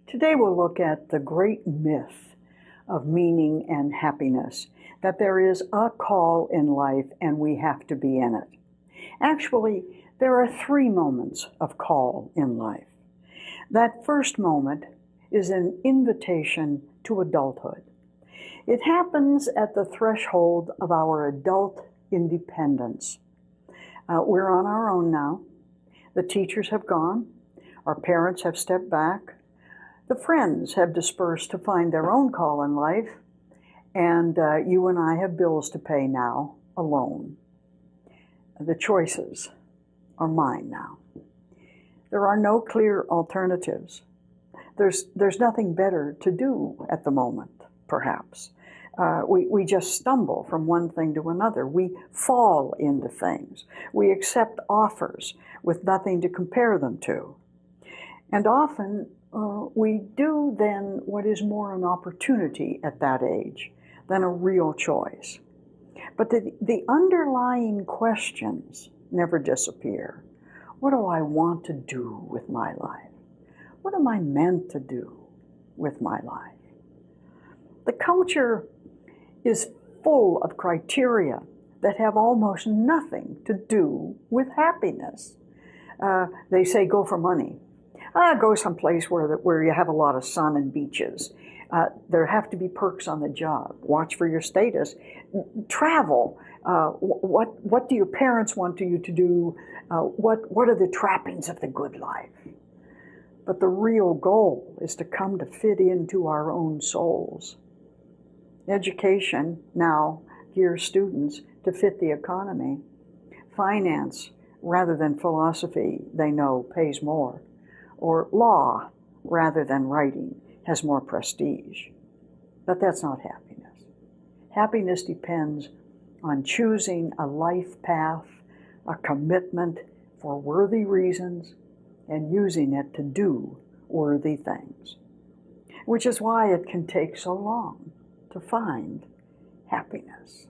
Today we'll look at the great myth of meaning and happiness, that there is a call in life and we have to be in it. Actually, there are three moments of call in life. That first moment is an invitation to adulthood. It happens at the threshold of our adult independence. We're on our own now. The teachers have gone. Our parents have stepped back. The friends have dispersed to find their own call in life. And you and I have bills to pay now, alone. The choices are mine now. There are no clear alternatives. There's nothing better to do at the moment, perhaps. We just stumble from one thing to another. We fall into things. We accept offers with nothing to compare them to. And often we do then what is more an opportunity at that age than a real choice. But the underlying questions never disappear. What do I want to do with my life? What am I meant to do with my life? The culture is full of criteria that have almost nothing to do with happiness. They say go for money. Go someplace where you have a lot of sun and beaches. There have to be perks on the job. Watch for your status. Travel. What do your parents want you to do? What are the trappings of the good life? But the real goal is to come to fit into our own souls. Education now gears students to fit the economy. Finance, rather than philosophy, they know pays more. Or law, rather than writing, has more prestige. But that's not happiness. Happiness depends on choosing a life path, a commitment for worthy reasons, and using it to do worthy things. Which is why it can take so long to find happiness.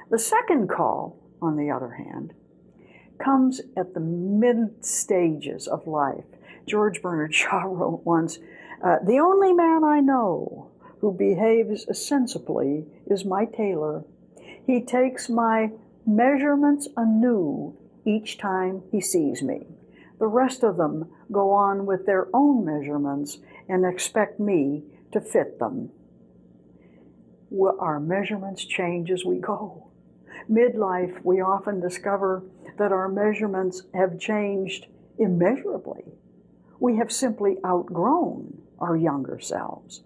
The second call, on the other hand, comes at the mid stages of life. George Bernard Shaw wrote once, "The only man I know who behaves sensibly is my tailor. He takes my measurements anew each time he sees me. The rest of them go on with their own measurements and expect me to fit them." Our measurements change as we go. Midlife, we often discover that our measurements have changed immeasurably. We have simply outgrown our younger selves.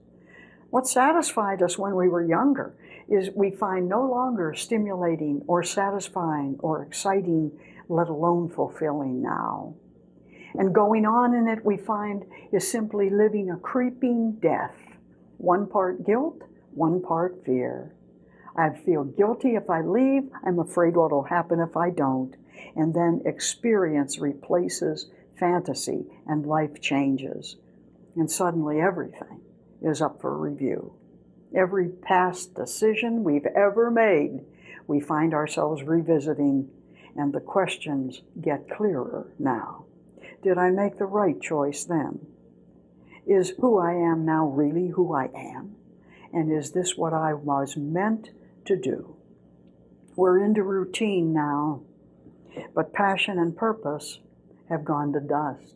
What satisfied us when we were younger is we find no longer stimulating or satisfying or exciting, let alone fulfilling now. And going on in it, we find, is simply living a creeping death. One part guilt, one part fear. I feel guilty if I leave. I'm afraid what will happen if I don't. And then experience replaces fantasy and life changes. And suddenly everything is up for review. Every past decision we've ever made, we find ourselves revisiting, and the questions get clearer now. Did I make the right choice then? Is who I am now really who I am? And is this what I was meant to do? We're into routine now, but passion and purpose have gone to dust.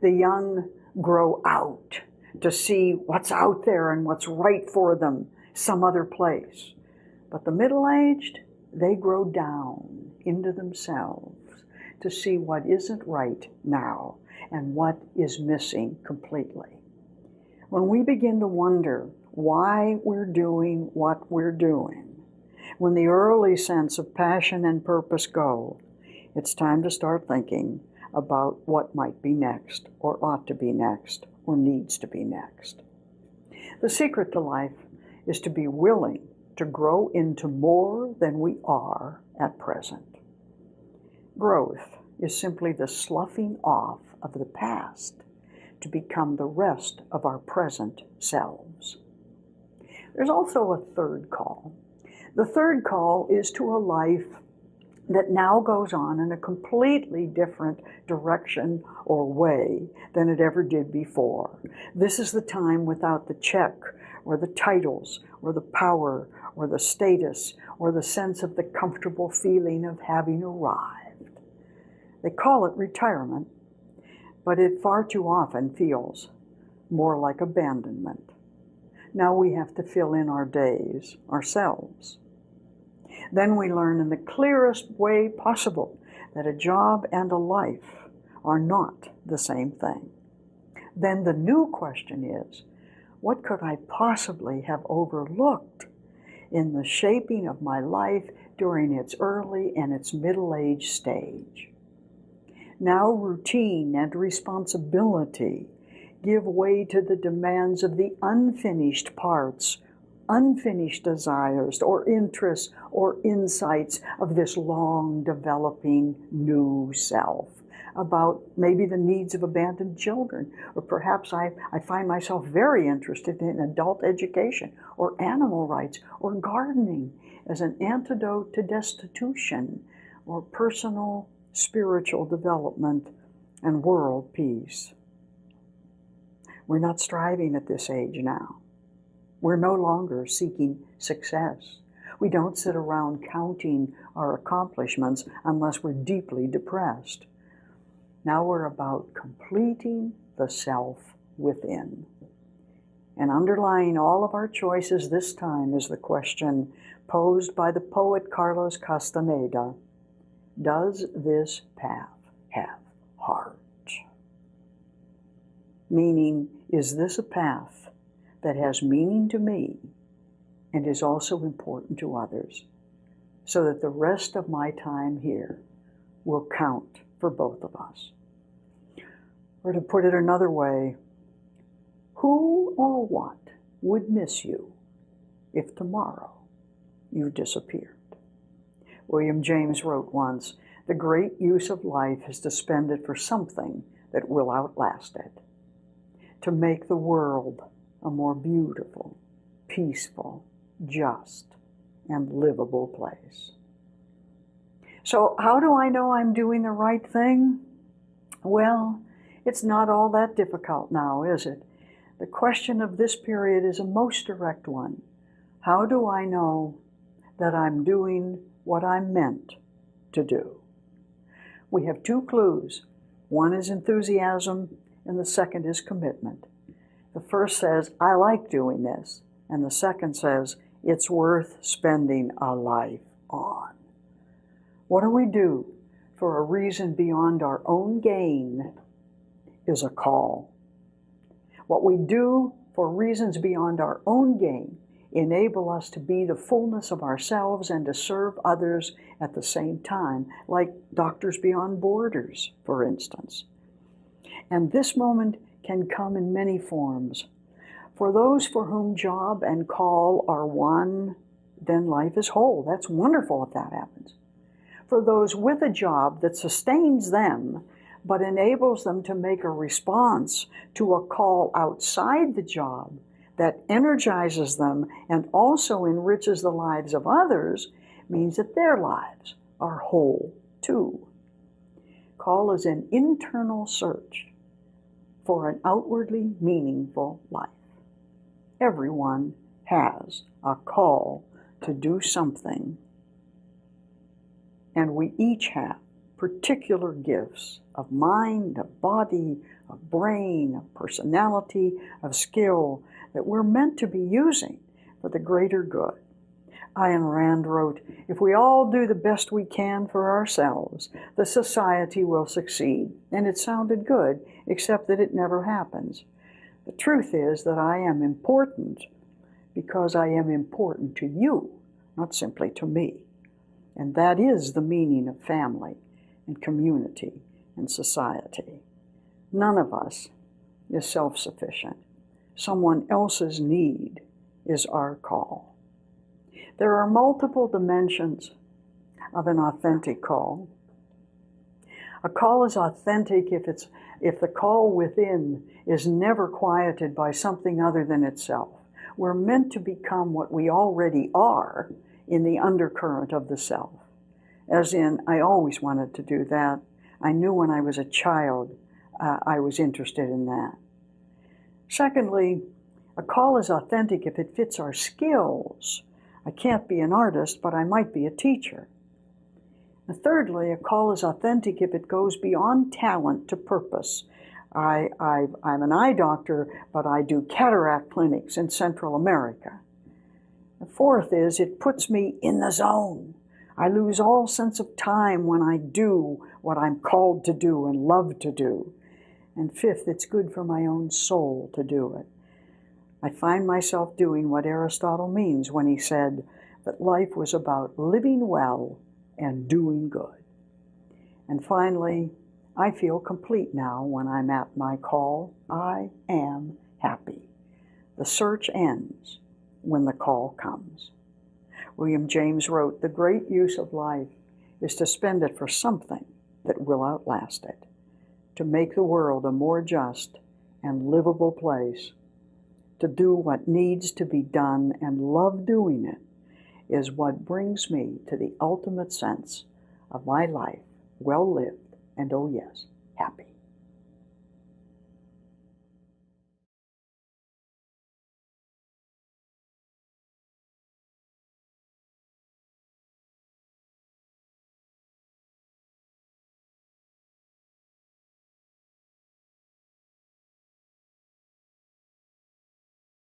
The young grow out to see what's out there and what's right for them some other place. But the middle-aged, they grow down into themselves to see what isn't right now and what is missing completely. When we begin to wonder why we're doing what we're doing, when the early sense of passion and purpose go, it's time to start thinking about what might be next, or ought to be next, or needs to be next. The secret to life is to be willing to grow into more than we are at present. Growth is simply the sloughing off of the past to become the rest of our present selves. There's also a third call. The third call is to a life that now goes on in a completely different direction or way than it ever did before. This is the time without the check or the titles or the power or the status or the sense of the comfortable feeling of having arrived. They call it retirement, but it far too often feels more like abandonment. Now we have to fill in our days ourselves. Then we learn in the clearest way possible that a job and a life are not the same thing. Then the new question is, what could I possibly have overlooked in the shaping of my life during its early and its middle-age stage? Now routine and responsibility give way to the demands of the unfinished parts, unfinished desires or interests or insights of this long developing new self, about maybe the needs of abandoned children, or perhaps I find myself very interested in adult education or animal rights or gardening as an antidote to destitution or personal spiritual development and world peace. We're not striving at this age now. We're no longer seeking success. We don't sit around counting our accomplishments unless we're deeply depressed. Now we're about completing the self within. And underlying all of our choices this time is the question posed by the poet Carlos Castaneda: does this path have heart? Meaning, is this a path that has meaning to me and is also important to others, so that the rest of my time here will count for both of us? Or to put it another way, who or what would miss you if tomorrow you disappeared? William James wrote once, "The great use of life is to spend it for something that will outlast it, to make the world a more beautiful, peaceful, just, and livable place." So how do I know I'm doing the right thing? Well, it's not all that difficult now, is it? The question of this period is a most direct one. How do I know that I'm doing what I'm meant to do? We have two clues. One is enthusiasm, and the second is commitment. The first says, I like doing this, and the second says, it's worth spending a life on. What do we do for a reason beyond our own gain is a call. What we do for reasons beyond our own gain enable us to be the fullness of ourselves and to serve others at the same time, like Doctors Beyond Borders, for instance. And this moment can come in many forms. For those for whom job and call are one, then life is whole. That's wonderful if that happens. For those with a job that sustains them, but enables them to make a response to a call outside the job that energizes them and also enriches the lives of others, means that their lives are whole too. Call is an internal search for an outwardly meaningful life. Everyone has a call to do something, and we each have particular gifts of mind, of body, of brain, of personality, of skill that we're meant to be using for the greater good. Ayn Rand wrote, "If we all do the best we can for ourselves, the society will succeed." And it sounded good, except that it never happens. The truth is that I am important because I am important to you, not simply to me. And that is the meaning of family and community and society. None of us is self-sufficient. Someone else's need is our call. There are multiple dimensions of an authentic call. A call is authentic if the call within is never quieted by something other than itself. We're meant to become what we already are in the undercurrent of the self. as in I always wanted to do that. I knew when I was a child I was interested in that. Secondly, a call is authentic if it fits our skills. I can't be an artist, but I might be a teacher. And thirdly, a call is authentic if it goes beyond talent to purpose. I'm an eye doctor, but I do cataract clinics in Central America. The fourth is it puts me in the zone. I lose all sense of time when I do what I'm called to do and love to do. And fifth, it's good for my own soul to do it. I find myself doing what Aristotle means when he said that life was about living well and doing good. And finally, I feel complete now when I'm at my call. I am happy. The search ends when the call comes. William James wrote, "The great use of life is to spend it for something that will outlast it, to make the world a more just and livable place. To do what needs to be done and love doing it is what brings me to the ultimate sense of my life, well lived and, oh yes, happy."